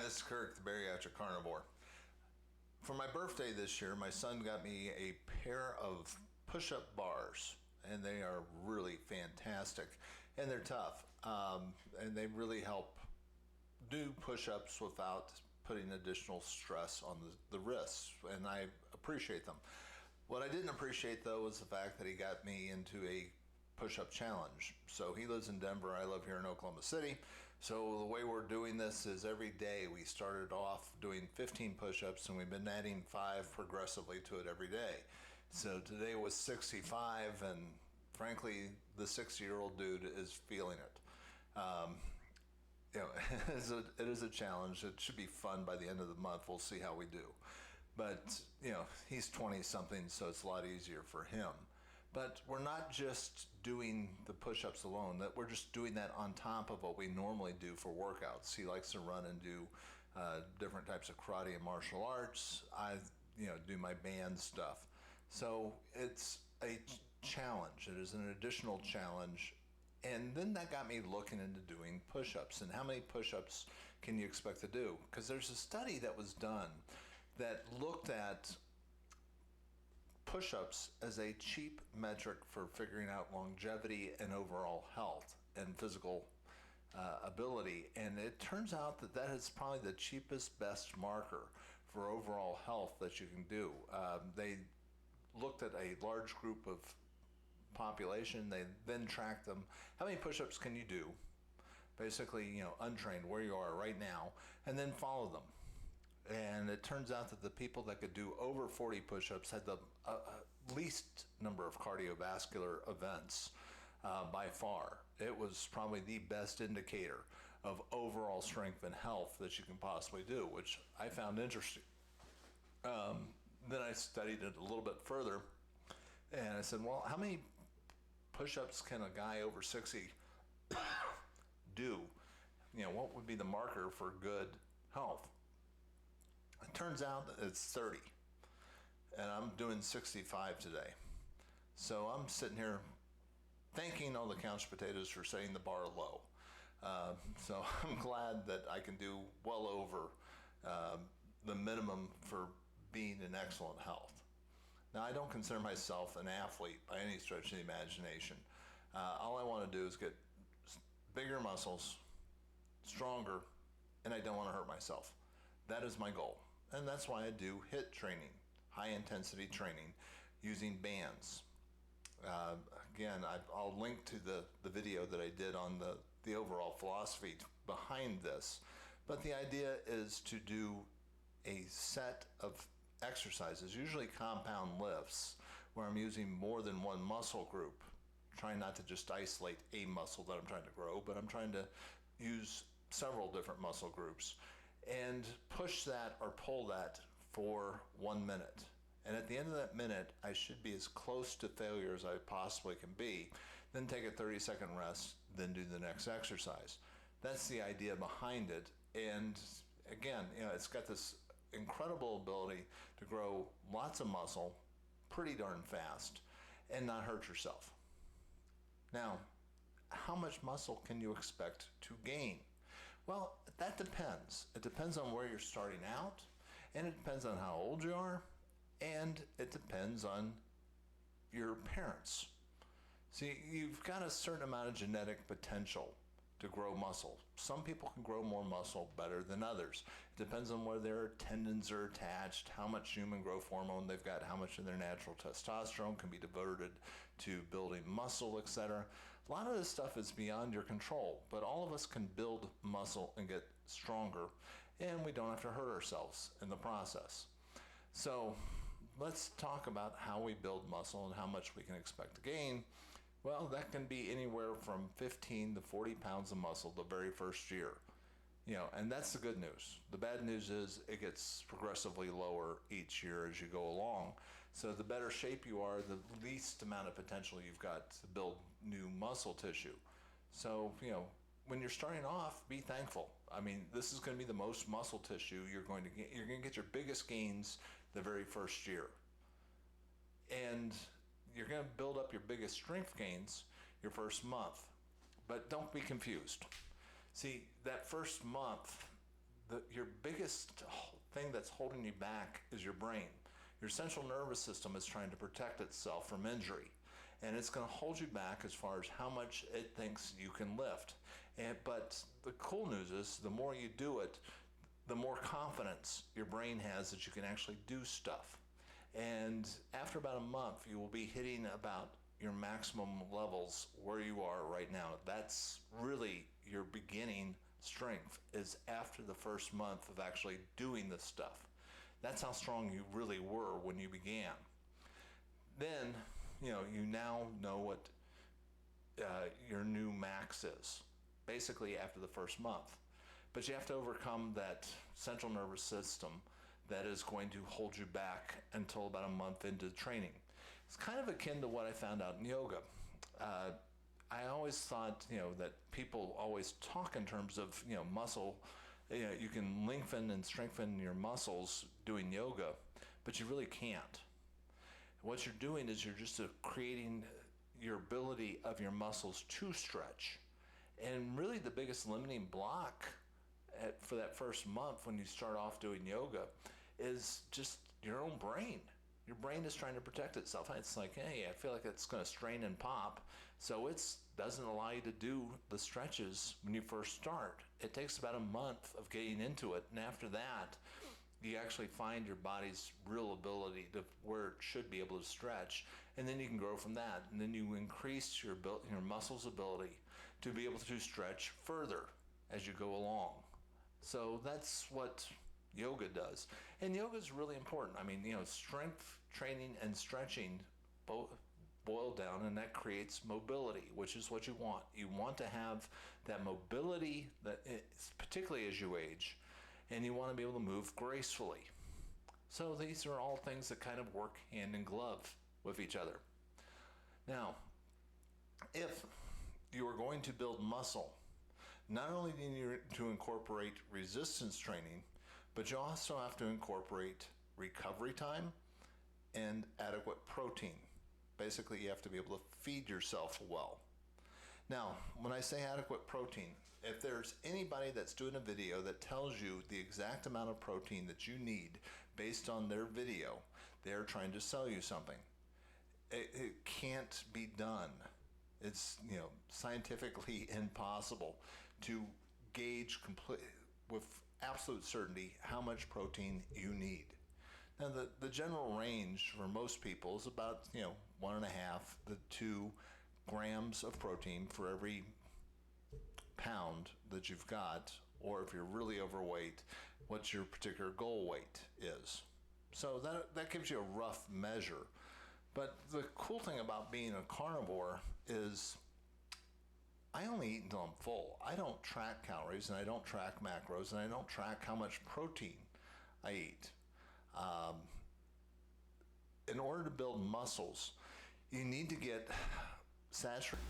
Dennis Kirk, the Bariatric Carnivore. For my birthday this year, my son got me a pair of push-up bars, and they are really fantastic, and they're tough, and they really help do push-ups without putting additional stress on the wrists, and I appreciate them. What I didn't appreciate, though, was the fact that he got me into a push-up challenge. So he lives in Denver, I live here in Oklahoma City. So the way we're doing this is every day we started off doing 15 push-ups, and we've been adding 5 progressively to it every day. So today was 65, and frankly, the 60-year-old dude is feeling it. It is a challenge. It should be fun by the end of the month. We'll see how we do. But, he's 20-something, so it's a lot easier for him. But we're not just doing the push-ups alone, that we're just doing that on top of what we normally do for workouts. He likes to run and do different types of karate and martial arts. I do my band stuff. So it's a challenge. It is an additional challenge. And then that got me looking into doing push-ups. And how many push-ups can you expect to do? Because there's a study that was done that looked at push-ups as a cheap metric for figuring out longevity and overall health and physical ability. And it turns out that is probably the cheapest, best marker for overall health that you can do. They looked at a large group of population. They then tracked them. How many push-ups can you do? Basically, untrained, where you are right now, and then follow them. And it turns out that the people that could do over 40 push-ups had the least number of cardiovascular events by far. It was probably the best indicator of overall strength and health that you can possibly do, which I found interesting. Then I studied it a little bit further, and I said, well, how many push-ups can a guy over 60 do? What would be the marker for good health? It turns out that it's 30, and I'm doing 65 today. So I'm sitting here thanking all the couch potatoes for setting the bar low. So I'm glad that I can do well over the minimum for being in excellent health. Now, I don't consider myself an athlete by any stretch of the imagination. All I want to do is get bigger muscles, stronger, and I don't want to hurt myself. That is my goal. And that's why I do HIIT training, high intensity training, using bands. Again, I'll link to the video that I did on the overall philosophy behind this. But the idea is to do a set of exercises, usually compound lifts, where I'm using more than one muscle group, trying not to just isolate a muscle that I'm trying to grow, but I'm trying to use several different muscle groups and push that or pull that for 1 minute. And at the end of that minute, I should be as close to failure as I possibly can be. Then take a 30-second rest, then do the next exercise. That's the idea behind it. And again, it's got this incredible ability to grow lots of muscle pretty darn fast and not hurt yourself. Now, how much muscle can you expect to gain? Well, that depends. It depends on where you're starting out, and it depends on how old you are, and it depends on your parents. See, you've got a certain amount of genetic potential to grow muscle. Some people can grow more muscle better than others. It depends on where their tendons are attached, how much human growth hormone they've got, how much of their natural testosterone can be devoted to building muscle, etc. A lot of this stuff is beyond your control, but all of us can build muscle and get stronger, and we don't have to hurt ourselves in the process. So let's talk about how we build muscle and how much we can expect to gain. Well, that can be anywhere from 15 to 40 pounds of muscle the very first year. And that's the good news. The bad news is it gets progressively lower each year as you go along. So the better shape you are, the least amount of potential you've got to build new muscle tissue. So, when you're starting off, be thankful. I mean, this is going to be the most muscle tissue you're going to get. You're going to get your biggest gains the very first year. And you're going to build up your biggest strength gains your first month. But don't be confused. See, that first month, your biggest thing that's holding you back is your brain. Your central nervous system is trying to protect itself from injury, and it's going to hold you back as far as how much it thinks you can lift. But the cool news is the more you do it, the more confidence your brain has that you can actually do stuff. And after about a month, you will be hitting about your maximum levels where you are right now. That's really your beginning strength, is after the first month of actually doing this stuff. That's how strong you really were when you began. Then, you now know what your new max is, basically after the first month. But you have to overcome that central nervous system that is going to hold you back until about a month into training. It's kind of akin to what I found out in yoga. I always thought, that people always talk in terms of, muscle. You can lengthen and strengthen your muscles doing yoga, but you really can't. What you're doing is you're just creating your ability of your muscles to stretch. And really the biggest limiting block for that first month when you start off doing yoga is just your own brain. Your brain is trying to protect itself. It's like, hey, I feel like it's going to strain and pop. So it doesn't allow you to do the stretches when you first start. It takes about a month of getting into it. And after that, you actually find your body's real ability to where it should be able to stretch. And then you can grow from that. And then you increase your muscles' ability to be able to stretch further as you go along. So that's what yoga does. And yoga is really important. I mean, strength training and stretching both boil down, and that creates mobility, which is what you want. You want to have that mobility, that particularly as you age, and you want to be able to move gracefully. So these are all things that kind of work hand in glove with each other. Now, if you are going to build muscle, not only do you need to incorporate resistance training, but you also have to incorporate recovery time and adequate protein. Basically, you have to be able to feed yourself well. Now, when I say adequate protein, if there's anybody that's doing a video that tells you the exact amount of protein that you need based on their video, they're trying to sell you something. It can't be done. It's scientifically impossible to gauge with absolute certainty how much protein you need. Now, the general range for most people is about 1.5 to 2 grams of protein for every pound that you've got, or if you're really overweight, what your particular goal weight is. So that gives you a rough measure. But the cool thing about being a carnivore is I only eat until I'm full. I don't track calories, and I don't track macros, and I don't track how much protein I eat. In order to build muscles, you need to get saturated.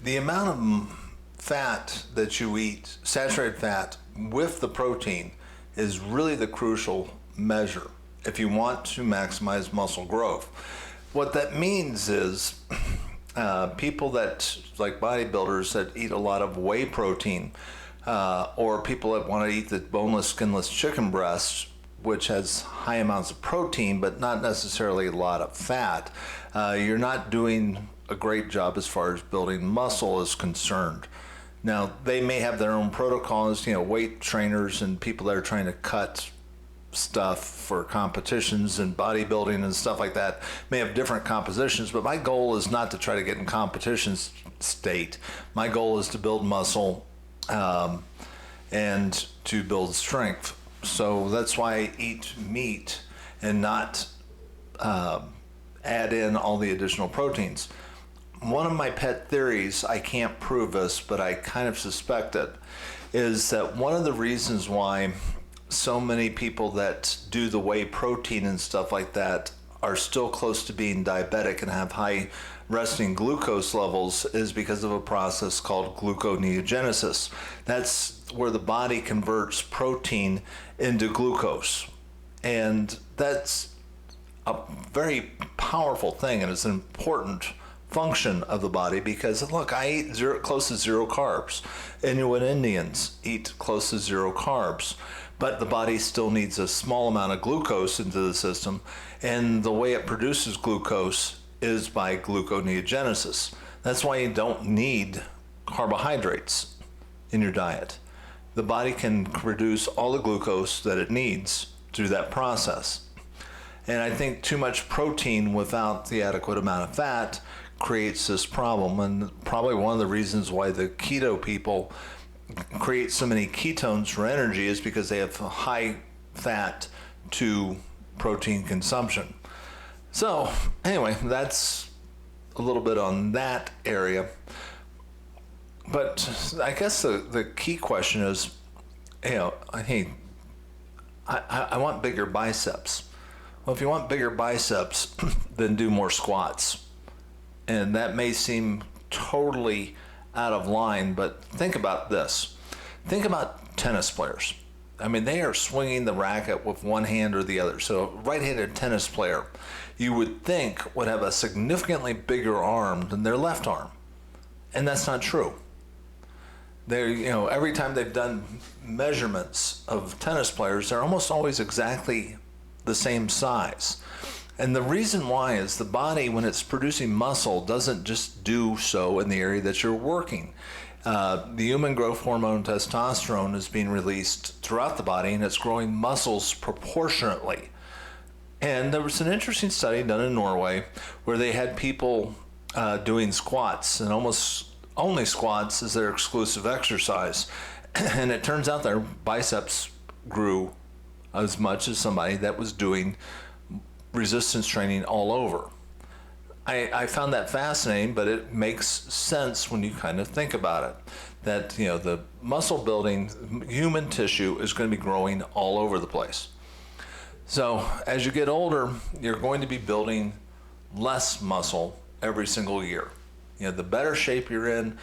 The amount of fat that you eat, saturated fat with the protein, is really the crucial measure if you want to maximize muscle growth. What that means is people that, like bodybuilders that eat a lot of whey protein, or people that want to eat the boneless, skinless chicken breast, which has high amounts of protein but not necessarily a lot of fat, you're not doing a great job as far as building muscle is concerned. Now, they may have their own protocols, weight trainers and people that are trying to cut stuff for competitions and bodybuilding and stuff like that may have different compositions, but my goal is not to try to get in competition state. My goal is to build muscle and to build strength. So that's why I eat meat and not add in all the additional proteins. One of my pet theories, I can't prove this, but I kind of suspect it, is that one of the reasons why so many people that do the whey protein and stuff like that are still close to being diabetic and have high resting glucose levels is because of a process called gluconeogenesis. That's where the body converts protein into glucose. And that's a very powerful thing, and it's an important function of the body because, look, I eat close to zero carbs. Inuit Indians eat close to zero carbs. but the body still needs a small amount of glucose into the system, and the way it produces glucose is by gluconeogenesis. That's why you don't need carbohydrates in your diet. The body can produce all the glucose that it needs through that process. And I think too much protein without the adequate amount of fat creates this problem. And probably one of the reasons why the keto people create so many ketones for energy is because they have high fat to protein consumption. So anyway, that's a little bit on that area. But I guess the key question is, hey, I want bigger biceps. Well, if you want bigger biceps, then do more squats. And that may seem totally out of line, but think about this. Think about tennis players. I mean, they are swinging the racket with one hand or the other. So a right-handed tennis player, you would think, would have a significantly bigger arm than their left arm. And that's not true. Every time they've done measurements of tennis players, they're almost always exactly the same size. And the reason why is the body, when it's producing muscle, doesn't just do so in the area that you're working. The human growth hormone testosterone is being released throughout the body, and it's growing muscles proportionately. And there was an interesting study done in Norway where they had people doing squats, and almost only squats is their exclusive exercise. And it turns out their biceps grew as much as somebody that was doing resistance training all over. I found that fascinating, but it makes sense when you kind of think about it. That, the muscle building, human tissue is going to be growing all over the place. So as you get older, you're going to be building less muscle every single year. The better shape you're in,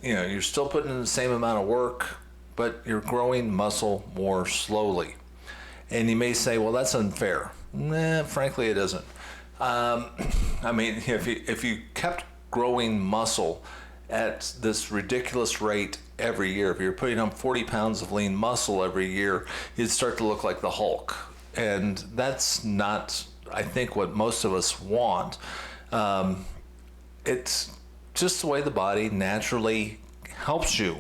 you're still putting in the same amount of work, but you're growing muscle more slowly. And you may say, well, that's unfair. Nah, frankly, it isn't. If you kept growing muscle at this ridiculous rate every year, if you're putting on 40 pounds of lean muscle every year, you'd start to look like the Hulk. And that's not, I think, what most of us want. It's just the way the body naturally helps you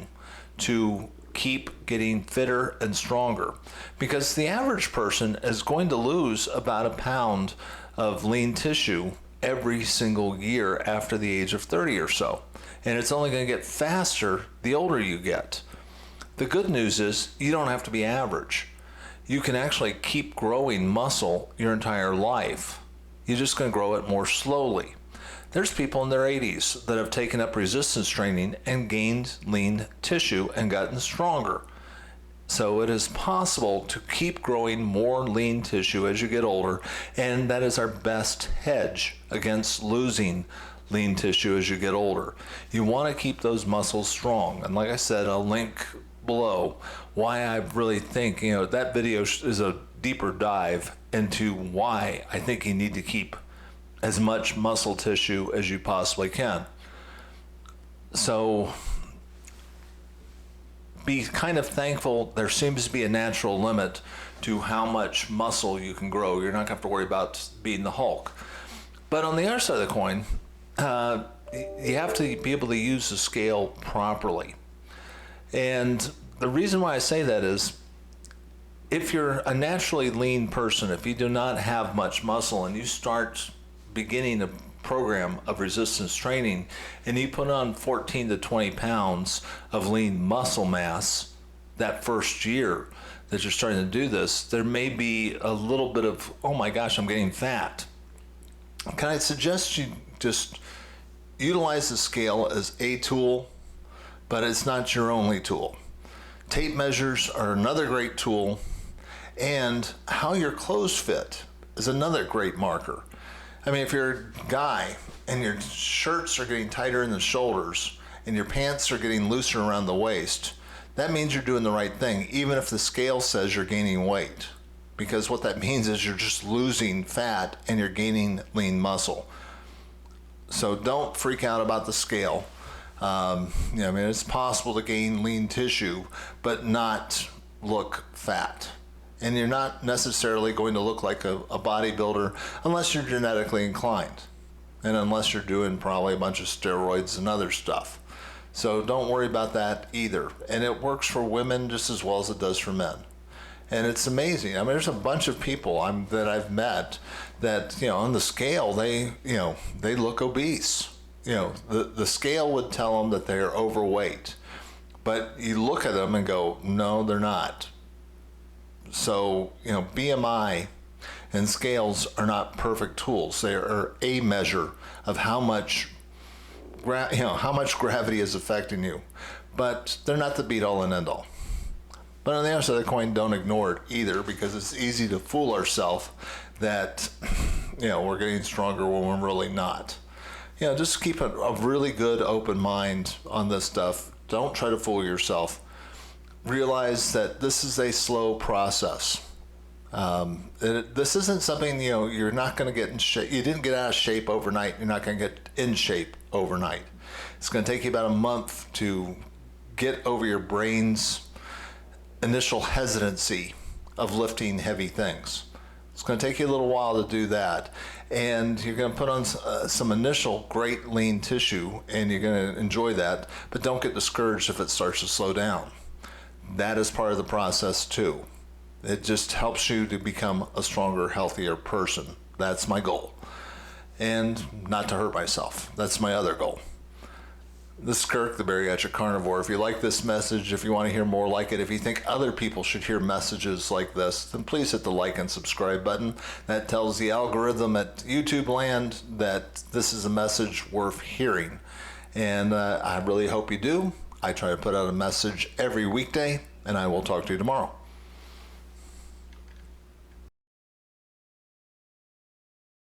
to keep getting fitter and stronger. Because the average person is going to lose about a pound of lean tissue every single year after the age of 30 or so. And it's only going to get faster the older you get. The good news is you don't have to be average. You can actually keep growing muscle your entire life. You're just going to grow it more slowly. There's people in their 80s that have taken up resistance training and gained lean tissue and gotten stronger. So it is possible to keep growing more lean tissue as you get older, and that is our best hedge against losing lean tissue as you get older. You want to keep those muscles strong. And like I said, I'll link below why I really think, that video is a deeper dive into why I think you need to keep as much muscle tissue as you possibly can. So be kind of thankful there seems to be a natural limit to how much muscle you can grow. You're not going to have to worry about being the Hulk. But on the other side of the coin, you have to be able to use the scale properly. And the reason why I say that is, if you're a naturally lean person, if you do not have much muscle and you start beginning a program of resistance training and you put on 14 to 20 pounds of lean muscle mass that first year that you're starting to do this, there may be a little bit of, oh my gosh, I'm getting fat. Can I suggest you just utilize the scale as a tool, but it's not your only tool. Tape measures are another great tool, and how your clothes fit is another great marker. I mean, if you're a guy and your shirts are getting tighter in the shoulders and your pants are getting looser around the waist, that means you're doing the right thing, even if the scale says you're gaining weight. Because what that means is you're just losing fat and you're gaining lean muscle. So don't freak out about the scale. It's possible to gain lean tissue, but not look fat. And you're not necessarily going to look like a bodybuilder unless you're genetically inclined and unless you're doing probably a bunch of steroids and other stuff. So don't worry about that either. And it works for women just as well as it does for men. And it's amazing. I mean, there's a bunch of people that I've met that, on the scale, they look obese. The scale would tell them that they're overweight. But you look at them and go, no, they're not. So, BMI and scales are not perfect tools. They are a measure of how much gravity is affecting you. But they're not the be-all and end-all. But on the other side of the coin, don't ignore it either, because it's easy to fool ourselves that, we're getting stronger when we're really not. Just keep a really good open mind on this stuff. Don't try to fool yourself. Realize that this is a slow process. This isn't something, you're not going to get in shape. You didn't get out of shape overnight. You're not going to get in shape overnight. It's going to take you about a month to get over your brain's initial hesitancy of lifting heavy things. It's going to take you a little while to do that. And you're going to put on some initial great lean tissue, and you're going to enjoy that. But don't get discouraged if it starts to slow down. That is part of the process too. It just helps you to become a stronger, healthier person. That's my goal. And not to hurt myself. That's my other goal. This is Kirk, the Bariatric Carnivore. If you like this message, if you want to hear more like it, if you think other people should hear messages like this, then please hit the like and subscribe button. That tells the algorithm at YouTube land that this is a message worth hearing. And I really hope you do. I try to put out a message every weekday, and I will talk to you tomorrow.